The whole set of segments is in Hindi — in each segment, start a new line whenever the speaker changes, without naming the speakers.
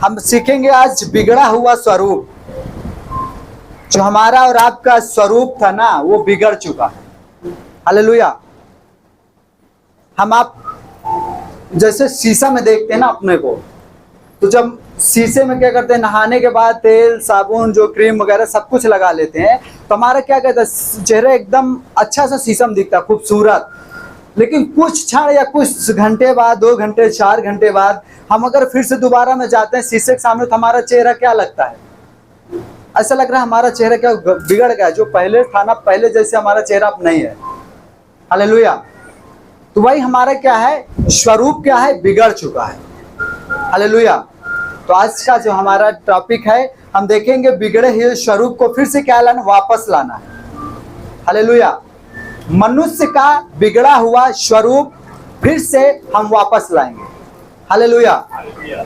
हम सीखेंगे आज बिगड़ा हुआ स्वरूप। जो हमारा और आपका स्वरूप था ना, वो बिगड़ चुका है। हालेलुया। हम आप जैसे शीशा में देखते हैं ना अपने को, तो जब शीशे में क्या करते हैं, नहाने के बाद तेल साबुन जो क्रीम वगैरह सब कुछ लगा लेते हैं, तो हमारा क्या कहता है, चेहरा एकदम अच्छा सा शीशा में दिखता है, खूबसूरत। लेकिन कुछ क्षण या कुछ घंटे बाद, 2 घंटे 4 घंटे बाद हम अगर फिर से दोबारा में जाते हैं शीशे के सामने, तो हमारा चेहरा क्या लगता है? ऐसा लग रहा है हमारा चेहरा क्या बिगड़ गया, जो पहले था ना, पहले जैसे हमारा चेहरा अब नहीं है। हालेलुया। तो वही हमारा क्या है, स्वरूप क्या है, बिगड़ चुका है। हालेलुया। तो आज का जो हमारा टॉपिक है, हम देखेंगे बिगड़े हुए स्वरूप को फिर से क्या लाना, वापस लाना है। हालेलुया। मनुष्य का बिगड़ा हुआ स्वरूप फिर से हम वापस लाएंगे। हालेलुया।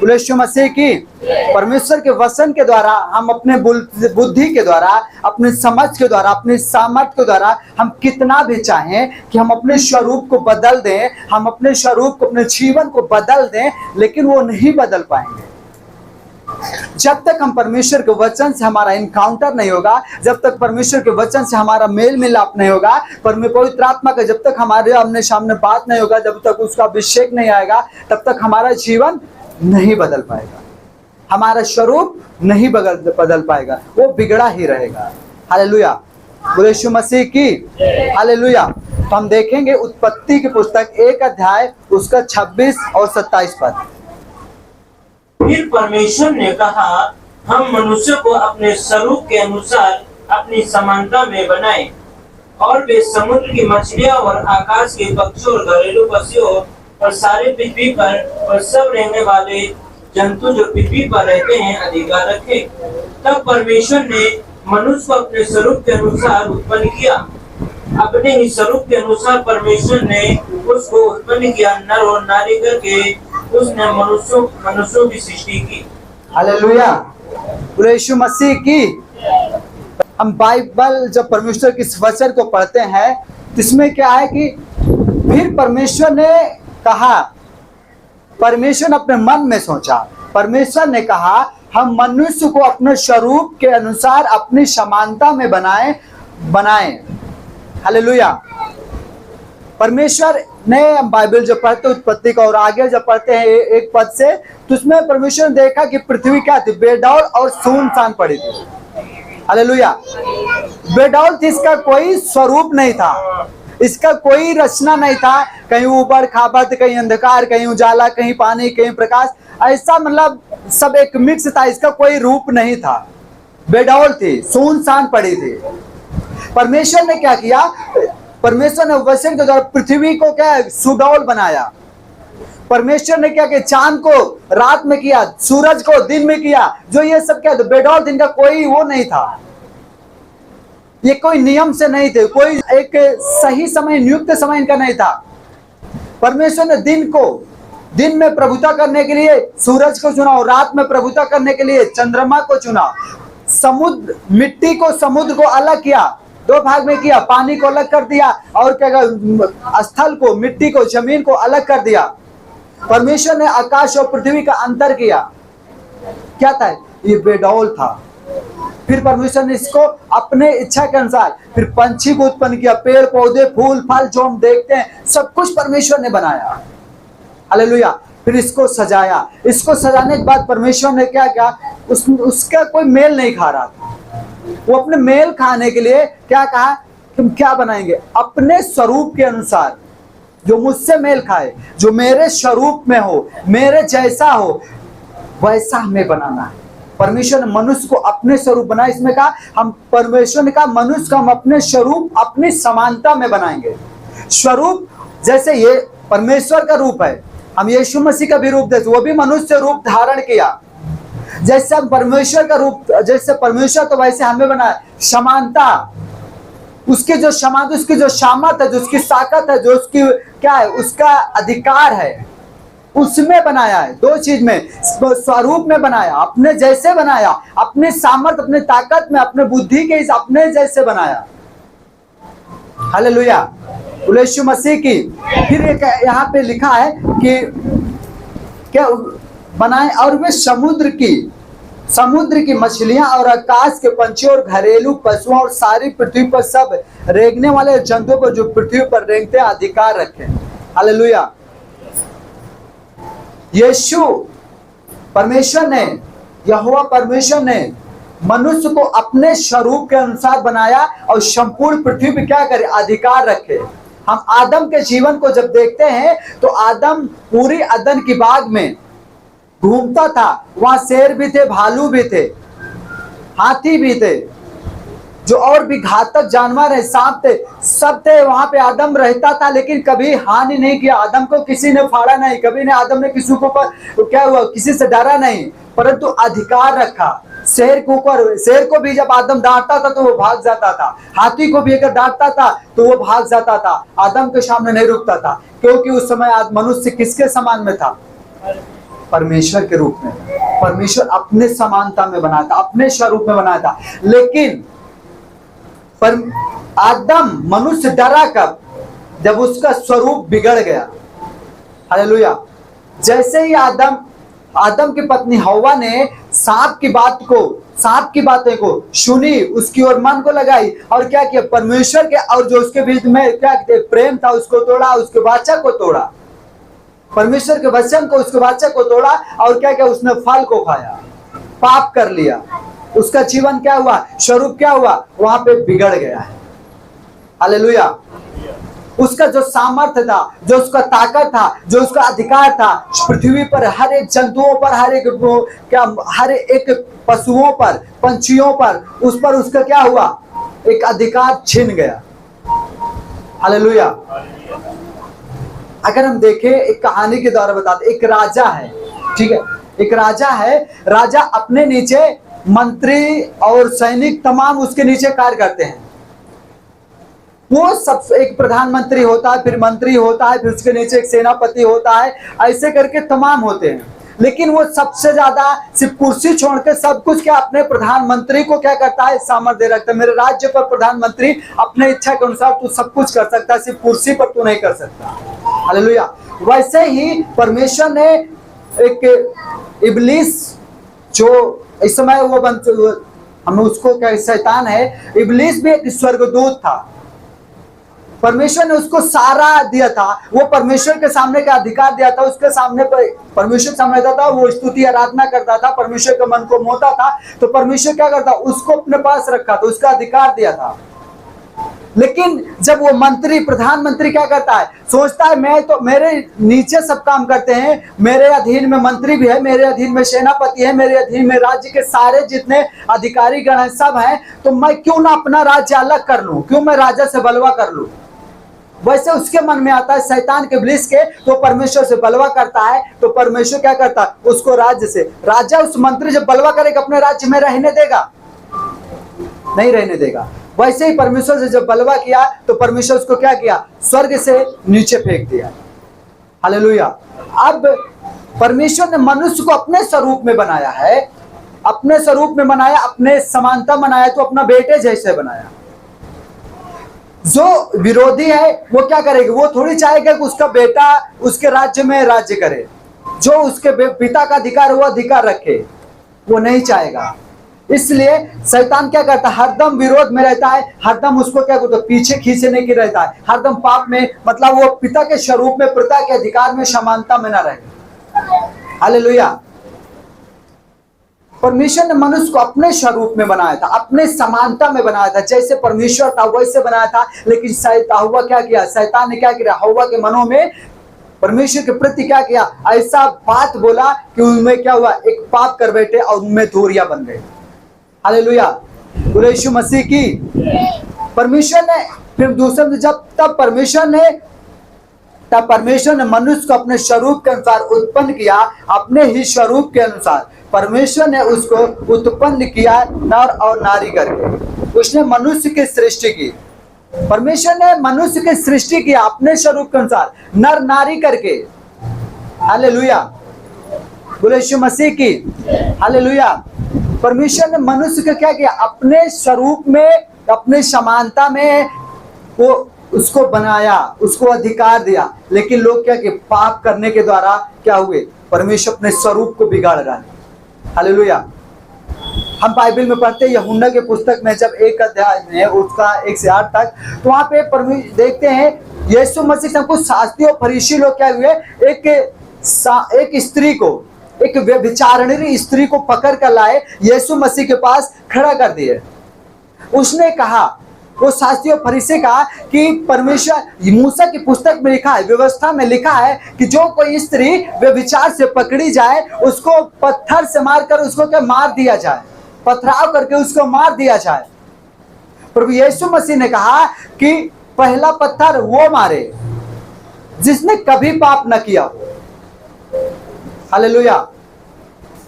यीशु मसीह की परमेश्वर के वचन के द्वारा, हम अपने बुद्धि के द्वारा, अपनी समझ के द्वारा, अपनी सामर्थ्य के द्वारा हम कितना भी चाहें कि हम अपने स्वरूप को बदल दें, हम अपने स्वरूप को, अपने जीवन को बदल दें, लेकिन वो नहीं बदल पाएंगे जब तक हम परमेश्वर के वचन से हमारा इनकाउंटर नहीं होगा, जब तक परमेश्वर के वचन से हमारा मेल मिलाप नहीं होगा, पवित्र आत्मा का जब तक हमारे आमने सामने बात नहीं होगा, जब तक उसका अभिषेक नहीं आएगा, तब तक हमारा जीवन नहीं बदल पाएगा, हमारा स्वरूप नहीं बदल पाएगा, वो बिगड़ा ही रहेगा। हालेलुया। यीशु मसीह की हालेलुया। तो हम देखेंगे उत्पत्ति की पुस्तक 1 अध्याय उसका 26 और 27 पद।
फिर परमेश्वर ने कहा, हम मनुष्य को अपने स्वरूप के अनुसार अपनी समानता में बनाएं, और वे समुद्र की मछलियां और आकाश के पक्षियों और घरेलू पशुओं और सारे पृथ्वी पर और सब रहने वाले जंतु जो पृथ्वी पर रहते हैं अधिकार रखें। तब परमेश्वर ने मनुष्य को अपने स्वरूप के अनुसार उत्पन्न किया, अपने ही स्वरूप के अनुसार परमेश्वर ने उसको उत्पन्न किया, नर और नारी करके उसने मनुष्यों की सृष्टि की।
हालेलुया। यीशु मसीह की। हम बाइबल जब परमेश्वर के वचन को पढ़ते हैं, तो इसमें क्या है कि फिर परमेश्वर ने कहा, परमेश्वर ने अपने मन में सोचा, परमेश्वर ने कहा हम मनुष्य को अपने स्वरूप के अनुसार अपनी समानता में बनाएं। हालेलुया। परमेश्वर ने, बाइबल जब पढ़ते उत्पत्ति का और आगे जब पढ़ते हैं एक पद से, तो उसमें परमेश्वर ने देखा कि पृथ्वी क्या थी, बेडौल और सुनसान पड़ी थी। हालेलुया। बेडौल थी, इसका कोई स्वरूप नहीं था, इसका कोई रचना नहीं था, कहीं ऊपर खाबत, कहीं अंधकार, कहीं उजाला, कहीं पानी, कहीं प्रकाश, ऐसा मतलब सब एक मिक्स था, इसका कोई रूप नहीं था। बेडौल थी, सुनसान पड़ी थी। परमेश्वर ने क्या किया, परमेश्वर ने वचन के द्वारा पृथ्वी को क्या सुडौल बनाया। परमेश्वर ने क्या किया, चांद को रात में किया, सूरज को दिन में किया, जो ये सब क्या, बेडौल दिन का कोई वो नहीं था, ये कोई नियम से नहीं थे, कोई एक सही समय, नियुक्त समय इनका नहीं था। परमेश्वर ने दिन में प्रभुता करने के लिए सूरज को चुना, और रात में प्रभुता करने के लिए चंद्रमा को चुना। समुद्र, मिट्टी को, समुद्र को अलग किया, 2 भाग में किया, पानी को अलग कर दिया, और क्या, स्थल को, मिट्टी को, जमीन को अलग कर दिया। परमेश्वर ने आकाश और पृथ्वी का अंतर किया। क्या था ये? बेडौल था। फिर परमेश्वर ने इसको अपने इच्छा के अनुसार, फिर पंछी को उत्पन्न किया, पेड़ पौधे, फूल फल जो हम देखते हैं सब कुछ परमेश्वर ने बनाया। हालेलुया। फिर इसको सजाया। इसको सजाने के बाद परमेश्वर ने क्या किया, उसका कोई मेल नहीं खा रहा था, वो अपने मेल खाने के लिए क्या कहा कि हम क्या बनाएंगे, अपने स्वरूप के अनुसार, जो मुझसे मेल खाए, जो मेरे स्वरूप में हो, मेरे जैसा हो, वैसा हमें बनाना है। परमेश्वर ने मनुष्य को अपने स्वरूप बनाया। इसमें कहा, हम, परमेश्वर ने कहा मनुष्य को हम अपने स्वरूप, अपनी समानता में बनाएंगे। स्वरूप जैसे ये परमेश्वर का रूप है, हम यीशु मसीह का भी रूप देते, वो भी मनुष्य रूप धारण किया। जैसे हम परमेश्वर का रूप, जैसे परमेश्वर तो वैसे हमें बनाया। समानता, उसकी जो समानता, उसकी जो सामर्थ है, जो उसकी ताकत है, जो उसकी क्या है, उसका अधिकार है, उसमें बनाया है। 2 चीज में, स्वरूप में बनाया, अपने जैसे बनाया, अपने सामर्थ, अपने ताकत में, अपने बुद्धि के अपने जैसे बनाया। हालेलुया। यीशु मसीह की। फिर यहाँ पे लिखा है कि क्या बनाए और वे समुद्र की मछलियां और आकाश के पंछियों और घरेलू पशुओं और सारी पृथ्वी पर सब रेंगने वाले जंतुओं पर जो पृथ्वी पर रेंगते अधिकार रखे। हालेलुया। यीशु परमेश्वर ने, यहोवा परमेश्वर ने मनुष्य को अपने स्वरूप के अनुसार बनाया और संपूर्ण पृथ्वी पर क्या करे, अधिकार रखे। हम आदम के जीवन को जब देखते हैं तो आदम पूरी अदन की बाग में घूमता था। वहां शेर भी थे, भालू भी थे, हाथी भी थे, जो और भी घातक जानवर है, सांप थे, सब थे। वहां पे आदम रहता था, लेकिन कभी हानि नहीं किया। आदम को किसी ने फाड़ा नहीं, कभी ने आदम ने किसी को तो क्या हुआ, किसी से डरा नहीं, परंतु अधिकार रखा। शेर के ऊपर, शेर को भी जब आदम डांटता था तो वो भाग जाता था, हाथी को भी अगर डांटता था तो वो भाग जाता था, आदम के सामने नहीं रुकता था, क्योंकि उस समय मनुष्य किसके समान में था, परमेश्वर के रूप में। परमेश्वर अपने समानता में बनाया था, अपने स्वरूप में बनाया था। लेकिन आदम, मनुष्य डरा कब, जब उसका स्वरूप बिगड़ गया। हालेलुया। जैसे ही आदम की पत्नी हव्वा ने सांप की बातें को सुनी, उसकी ओर मन को लगाई और क्या किया, परमेश्वर के और जो उसके बीच में क्या प्रेम था उसको तोड़ा, उसके वाचा को तोड़ा, परमेश्वर के वचन को, उसके वाचा को तोड़ा और क्या किया, उसने फल को खाया, पाप कर लिया। उसका जीवन क्या हुआ, स्वरूप क्या हुआ, वहां पे बिगड़ गया है। हालेलुया। उसका जो सामर्थ्य था, जो उसका ताकत था, जो उसका अधिकार था, पृथ्वी पर हर एक जंतुओं पर, हर एक पशुओं पर, पंछियों पर, उस पर उसका क्या हुआ, एक अधिकार छिन गया। हालेलुया। अगर हम देखें, एक कहानी के द्वारा बताते, एक राजा है, ठीक है, एक राजा है, राजा अपने नीचे मंत्री और सैनिक तमाम उसके नीचे कार्य करते हैं। वो सब, एक प्रधानमंत्री होता है, फिर मंत्री होता है, फिर उसके नीचे एक सेनापति होता है, ऐसे करके तमाम होते हैं। लेकिन वो सबसे ज्यादा सिर्फ कुर्सी छोड़ के सब कुछ क्या अपने प्रधानमंत्री को क्या करता है, सामर्थ्य दे रखता है। मेरे राज्य पर प्रधानमंत्री अपने इच्छा के अनुसार तू सब कुछ कर सकता है, सिर्फ कुर्सी पर तू नहीं कर सकता। हालेलुया। वैसे ही परमेश्वर ने एक इब्लीस, जो इस समय वो हम उसको क्या, शैतान है, इब्लीस भी एक स्वर्गदूत था। परमेश्वर ने उसको सारा दिया था, वो परमेश्वर के सामने का अधिकार दिया था, उसके सामने परमेश्वर सामने था, वो स्तुति आराधना करता था, परमेश्वर के मन को मोहता था, तो परमेश्वर क्या करता, उसको अपने पास रखा था, उसका अधिकार दिया था। लेकिन जब वो मंत्री, प्रधानमंत्री क्या करता है, सोचता है मैं तो, मेरे नीचे सब काम करते हैं, मेरे अधीन में मंत्री भी है, मेरे अधीन में सेनापति है, मेरे अधीन में राज्य के सारे जितने अधिकारी गण हैं सब हैं, तो मैं क्यों ना अपना राज्य अलग कर लूं, क्यों मैं राजा से बलवा कर लूं। वैसे उसके मन में आता है, शैतान के, इब्लीस के, तो परमेश्वर से बलवा करता है। तो परमेश्वर क्या करता है, उसको राज्य से, राजा उस मंत्री जब बलवा करेगा अपने राज्य में रहने देगा, नहीं रहने देगा। वैसे ही परमेश्वर से जब बलवा किया तो परमेश्वर उसको क्या किया, स्वर्ग से नीचे फेंक दिया। हालेलुया। अब परमेश्वर ने मनुष्य को अपने स्वरूप में बनाया है, अपने स्वरूप में बनाया, अपने समानता बनाया, तो अपना बेटे जैसे बनाया। जो विरोधी है वो क्या करेगा, वो थोड़ी चाहेगा कि उसका बेटा उसके राज्य में राज्य करे, जो उसके पिता का अधिकार वो अधिकार रखे, वो नहीं चाहेगा। इसलिए शैतान क्या करता है, हरदम विरोध में रहता है, हरदम उसको क्या करता है, पीछे खींचने की रहता है, हरदम पाप में, मतलब वो पिता के स्वरूप में, पिता के अधिकार में, समानता में ना रहे। हालेलुया। परमेश्वर ने मनुष्य को अपने स्वरूप में बनाया था, अपने समानता में बनाया था, जैसे परमेश्वर था वैसे बनाया था। लेकिन हव्वा क्या किया, शैतान ने क्या किया, हव्वा के मनों में परमेश्वर के प्रति क्या किया, ऐसा बात बोला कि उनमें क्या हुआ, एक पाप कर बैठे और उनमें दूरियां बन गई। हालेलुया। बोलो यीशु मसीह की। परमेश्वर ने फिर दूसरे जब तब परमेश्वर ने मनुष्य को अपने स्वरूप के अनुसार उत्पन्न किया, अपने ही स्वरूप के अनुसार परमेश्वर ने उसको उत्पन्न किया, नर और नारी करके उसने मनुष्य की सृष्टि की। परमेश्वर ने मनुष्य की सृष्टि किया अपने स्वरूप के अनुसार, नर नारी करके। हालेलुया। बोलो यीशु मसीह की। हालेलुया। परमेश्वर ने मनुष्य को क्या किया, अपने स्वरूप में, अपने समानता में वो उसको बनाया, उसको अधिकार दिया। लेकिन लोग क्या किए, पाप करने के द्वारा क्या हुए, परमेश्वर अपने स्वरूप को बिगाड़ रहा है। हालेलुया। हम बाइबल में पढ़ते हैं यूहन्ना के पुस्तक में जब 1 अध्याय में उसका 1 से 8 तक, तो वहां पे परमेश्वर देखते हैं यीशु मसीह सब कुछ शास्त्री और फरीसी लोग क्या हुए, एक स्त्री को, एक व्यभिचारिणी स्त्री को पकड़ कर लाए, यीशु मसीह के पास खड़ा कर दिए। उसने कहा, वो शास्त्री और फरीसी कहा कि परमेश्वर मूसा की पुस्तक में लिखा है, व्यवस्था में लिखा है कि जो कोई स्त्री व्यभिचार से पकड़ी जाए उसको पत्थर से मारकर उसको क्या मार दिया जाए, पथराव करके उसको मार दिया जाए। प्रभु यीशु मसीह ने कहा कि पहला पत्थर वो मारे जिसने कभी पाप न किया हो। हालेलुया।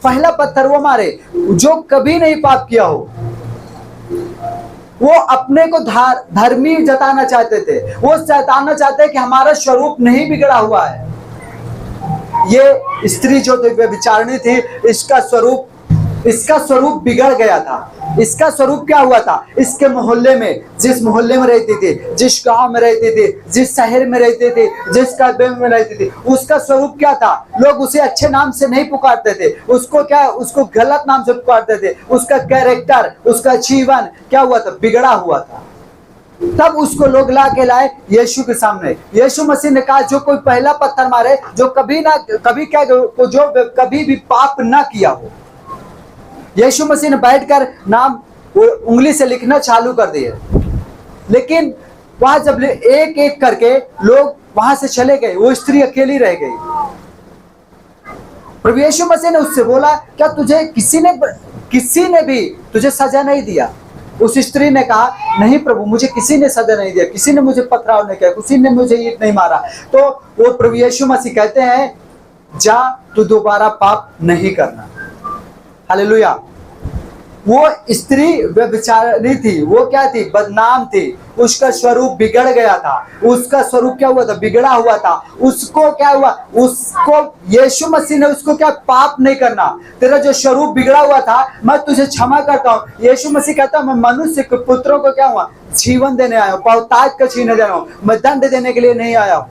पहला पत्थर वो मारे जो कभी नहीं पाप किया हो। वो अपने को धर्मी जताना चाहते थे, वो जताना चाहते कि हमारा स्वरूप नहीं बिगड़ा हुआ है। ये स्त्री जो व्यभिचारिणी थी, इसका स्वरूप बिगड़ गया था। इसका स्वरूप क्या हुआ था, इसके मोहल्ले में, जिस मोहल्ले में रहती थी, जिस गांव में रहती थी, जिस शहर में रहती थी, जिस कस्बे में रहती थी, उसका स्वरूप क्या था। लोग उसे अच्छे नाम से नहीं पुकारते थे, उसको गलत नाम से पुकारते थे। उसका कैरेक्टर, उसका जीवन क्या हुआ था, बिगड़ा हुआ था। तब उसको लोग ला के लाए यीशु के सामने। यीशु मसीह ने कहा जो कोई पहला पत्थर मारे जो कभी भी पाप ना किया हो। यीशु मसीह ने बैठकर नाम उंगली से लिखना चालू कर दिए, लेकिन वहां जब एक एक करके लोग वहां से चले गए, वो स्त्री अकेली रह गई। प्रभु यीशु मसीह ने उससे बोला, क्या तुझे किसी ने भी तुझे सजा नहीं दिया? उस स्त्री ने कहा, नहीं प्रभु, मुझे किसी ने सजा नहीं दिया, किसी ने मुझे पथराव नहीं किया, किसी ने मुझे ईंट नहीं मारा। तो वो प्रभु यीशु मसीह कहते हैं, जा तू दोबारा पाप नहीं करना। हालेलुया। वो स्त्री व्यभिचारिणी थी, वो क्या थी, बदनाम थी, उसका स्वरूप बिगड़ गया था। उसका स्वरूप क्या हुआ था, बिगड़ा हुआ था। उसको क्या हुआ, उसको यीशु मसीह ने उसको क्या, पाप नहीं करना। तेरा जो स्वरूप बिगड़ा हुआ था मैं तुझे क्षमा करता हूँ। यीशु मसीह कहता मैं मनुष्य के पुत्रों को क्या हुआ, जीवन देने आया हूँ, बहुतायत का छीनने देना हूँ, मैं दंड देने के लिए नहीं आया हूँ।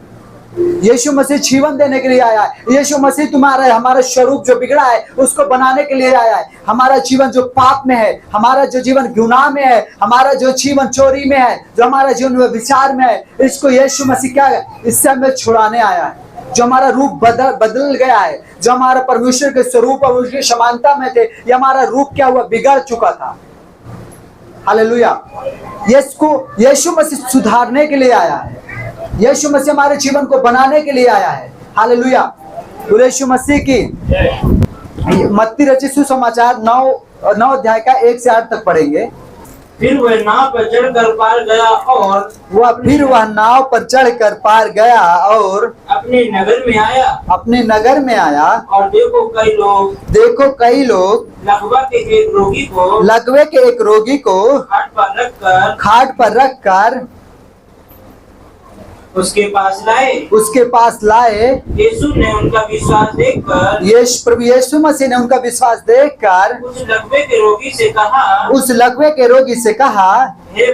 यीशु मसीह जीवन देने के लिए आया है। यीशु मसीह तुम्हारा हमारा स्वरूप जो बिगड़ा है उसको बनाने के लिए आया है। हमारा जीवन जो पाप में है, हमारा जो जीवन गुनाह में है, हमारा जो जीवन चोरी में है, जो हमारा जीवन विचार में है, इसको यीशु मसीह क्या है, इससे हमें छुड़ाने आया है। जो हमारा रूप बदल गया है, जो हमारा परमेश्वर के स्वरूप और उसकी समानता में थे, ये हमारा रूप क्या हुआ, बिगड़ चुका था। हालेलुया। यीशु मसीह सुधारने के लिए आया है। यीशु मसीह हमारे जीवन को बनाने के लिए आया है। हालेलुया। यीशु मसीह की मत्ती रचित सुसमाचार 9 अध्याय का 1 से 8 तक पढ़ेंगे।
फिर वह नाव पर चढ़कर पार गया और
नाव पर चढ़कर पार गया और
अपने नगर में आया। और देखो कई लोग
लकवे के एक रोगी को खाट पर रखकर
उसके पास लाए।
यीशु ने उनका विश्वास देखकर, प्रभु यीशु मसीह ने उनका विश्वास देखकर
उस लकवे के रोगी से कहा, हे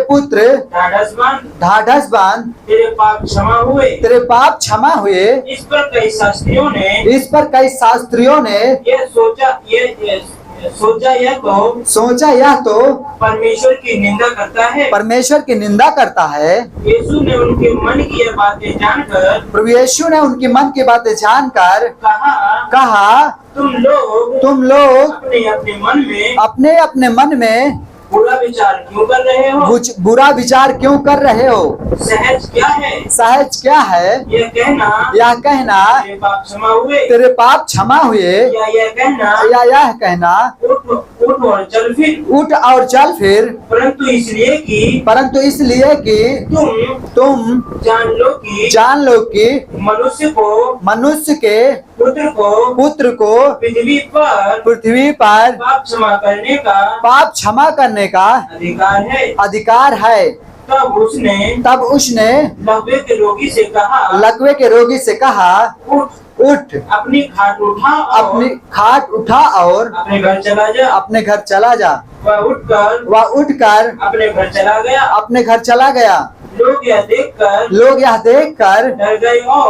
पुत्र ढाढ़स बांध, तेरे पाप क्षमा हुए। इस पर कई शास्त्रियों ने सोचा यह तो
परमेश्वर की निंदा करता है।
यीशु ने उनके मन की ये बातें जानकर, प्रभु यीशु ने उनके मन की बातें जानकर कहा, तुम लोग अपने अपने मन में
बुरा विचार
क्यों कर रहे हो? सहज क्या है
यह
कहना तेरे पाप क्षमा हुए, या यह कहना उठ और चल फिर। परंतु इसलिए कि तुम जान लो कि मनुष्य के पुत्र को पृथ्वी पर पाप क्षमा करने का अधिकार है। तब उसने
लकवे के
रोगी से कहा, उठ,
अपनी
खाट उठा और
अपने घर चला जा।
वह उठकर
अपने घर चला गया।
अपने घर चला गया।
लोग यह देखकर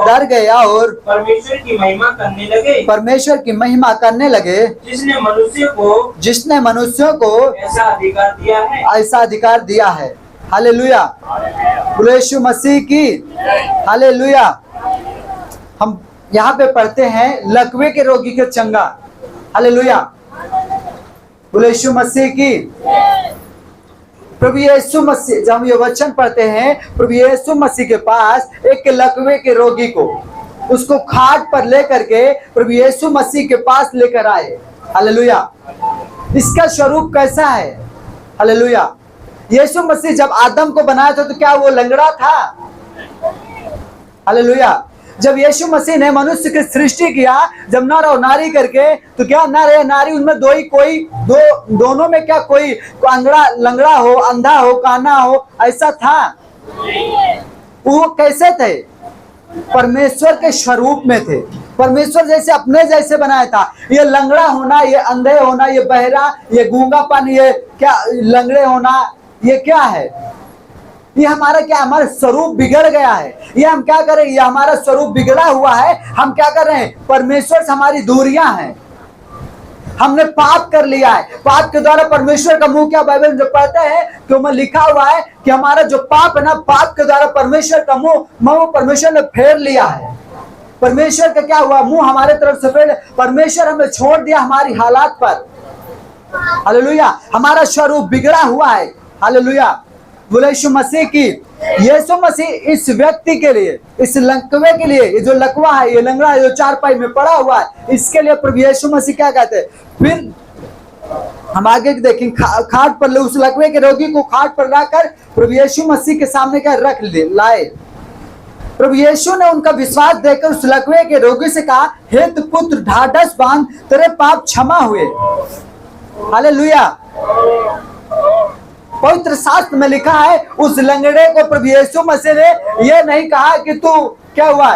डर गए और
परमेश्वर की महिमा करने लगे,
परमेश्वर की महिमा करने लगे,
जिसने मनुष्यों को
ऐसा अधिकार दिया है। हालेलुया, बोलो यीशु मसीह की हालेलुया। हम यहाँ पे पढ़ते हैं लकवे के रोगी के चंगा। हालेलुया, बोलो यीशु मसीह की। प्रभु यीशु मसीह, जब हम ये वचन पढ़ते हैं, प्रभु यीशु मसीह के पास एक लकवे के रोगी को उसको खाट पर लेकर के प्रभु यीशु मसीह के पास लेकर आए। हालेलुया, इसका स्वरूप कैसा है? हालेलुया, यीशु मसीह जब आदम को बनाया था तो क्या वो लंगड़ा था? हालेलुया, जब यीशु मसीह ने मनुष्य की सृष्टि किया, जब नर और नारी करके, तो क्या नर या नारी उनमें दोनों में क्या कोई लंगड़ा हो, अंधा हो, काना हो, ऐसा था? वो कैसे थे? परमेश्वर के स्वरूप में थे, परमेश्वर जैसे अपने जैसे बनाया था। ये लंगड़ा होना, ये अंधे होना, ये बहरा, ये गूंगापन, ये क्या लंगड़े होना, ये क्या है? ये हमारा क्या, हमारा स्वरूप बिगड़ गया है। ये हम क्या करें? ये हमारा स्वरूप बिगड़ा हुआ है। हम क्या कर रहे हैं? परमेश्वर से हमारी दूरियां हैं, हमने पाप कर लिया है। पाप के द्वारा परमेश्वर का मुंह क्या बाइबल में जो पढ़ते हैं कि उसमें लिखा हुआ है कि हमारा जो पाप है ना, पाप के द्वारा परमेश्वर का मुंह परमेश्वर ने फेर लिया है। परमेश्वर का क्या हुआ? मुंह हमारे तरफ से फेर, परमेश्वर हमें छोड़ दिया हमारी हालात पर। हालेलुया, हमारा स्वरूप बिगड़ा हुआ है। हालेलुया, बोले यीशु मसीह की। यीशु मसीह इस व्यक्ति के लिए, इस लकवे के लिए, ये जो लकवा है, ये लंगड़ा है, जो चारपाई में पड़ा हुआ है, इसके लिए प्रभु यीशु मसीह क्या कहते हैं? फिर हम आगे देखें, खाट पर उस लकवे के रोगी को खाट पर लाकर प्रभु यीशु मसीह के सामने क्या रख लाए। प्रभु यीशु ने उनका विश्वास देखकर उस लकवे के रोगी से कहा, हे पुत्र, ढाढ़स बांध, तेरे पाप क्षमा हुए। हालेलुया, पवित्र शास्त्र में लिखा है, उस लंगड़े को प्रभु यीशु मसीह ने ये नहीं कहा कि तू क्या हुआ,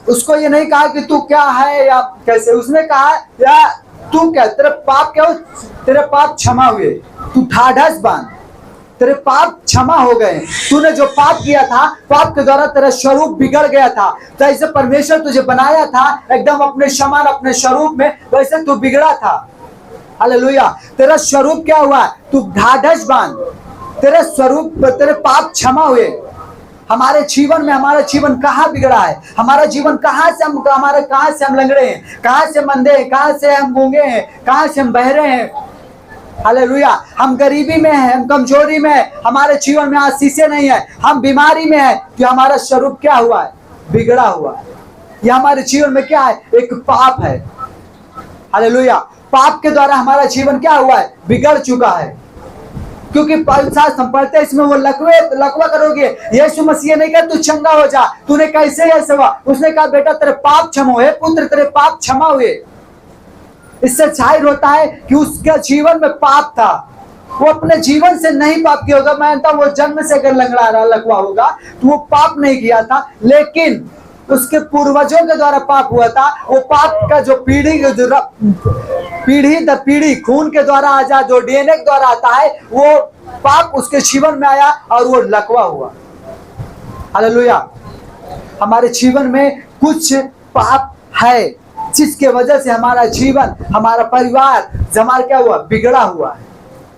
उसको ये नहीं कहा कि तू क्या है या कैसे, उसने कहा या तू क्या, तेरे पाप क्या, तेरे पाप क्षमा हुए, तू ढाढ़स बांध, तेरे पाप क्षमा हो गए। तूने जो पाप किया था, पाप के द्वारा तेरा स्वरूप बिगड़ गया था। जैसे परमेश्वर तुझे बनाया था एकदम अपने समान, अपने स्वरूप में, वैसे तू बिगड़ा था। हालेलुया, तेरा स्वरूप क्या हुआ? तू ढाढ़स बांध, तेरे स्वरूप, तेरे पाप क्षमा हुए। हमारे जीवन में, हमारा जीवन कहाँ बिगड़ा है? हमारा जीवन कहाँ से हम लंगड़े हैं, कहाँ से हम अंधे हैं, कहाँ से हम गूंगे हैं, कहाँ से हम बहरे हैं। हालेलुया, हम गरीबी में हैं, हम कमजोरी में हैं, हमारे जीवन में आशीषें नहीं है, हम बीमारी में हैं, कि हमारा स्वरूप क्या हुआ है? बिगड़ा हुआ है। यह हमारे जीवन में क्या है? एक पाप है। हालेलुया, पाप के द्वारा हमारा जीवन क्या हुआ है? बिगड़ चुका है। क्योंकि शास्त्र हम पढ़ते हैं, इसमें वो लकवा करोगे, यीशु मसीह नहीं कहा तू चंगा हो जा, तूने कैसे ऐसा हुआ? उसने कहा बेटा तेरे पाप क्षमा हुए, पुत्र तेरे पाप क्षमा हुए। इससे जाहिर होता है कि उसका जीवन में पाप था, वो अपने जीवन से नहीं पाप किया होगा। मैं मानता हूं वो जन्म से अगर लंगड़ा रहा लकवा होगा तो वो पाप नहीं किया था, लेकिन उसके पूर्वजों के द्वारा पाप हुआ था। वो पाप का जो पीढ़ी दर पीढ़ी खून के द्वारा आजा, जो डीएनए के द्वारा आता है, वो पाप उसके जीवन में आया और वो लकवा हुआ। हालेलुया, हमारे जीवन में कुछ पाप है जिसके वजह से हमारा जीवन, हमारा परिवार, हमारा क्या हुआ? बिगड़ा हुआ है।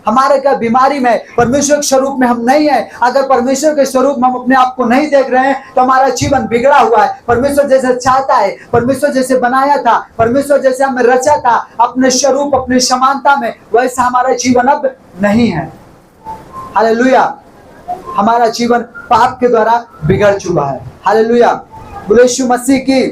हमारे क्या बीमारी में, परमेश्वर के स्वरूप में हम नहीं है। अगर परमेश्वर के स्वरूप में हम अपने आप को नहीं देख रहे हैं तो हमारा जीवन बिगड़ा हुआ है। परमेश्वर जैसे चाहता है, परमेश्वर जैसे बनाया था, परमेश्वर जैसे हमें रचा था अपने स्वरूप, अपनी समानता में, वैसा हमारा जीवन अब नहीं है। हालेलुया, हमारा जीवन पाप के द्वारा बिगड़ चुका है। हालेलुया, बोलो यीशु मसीह की।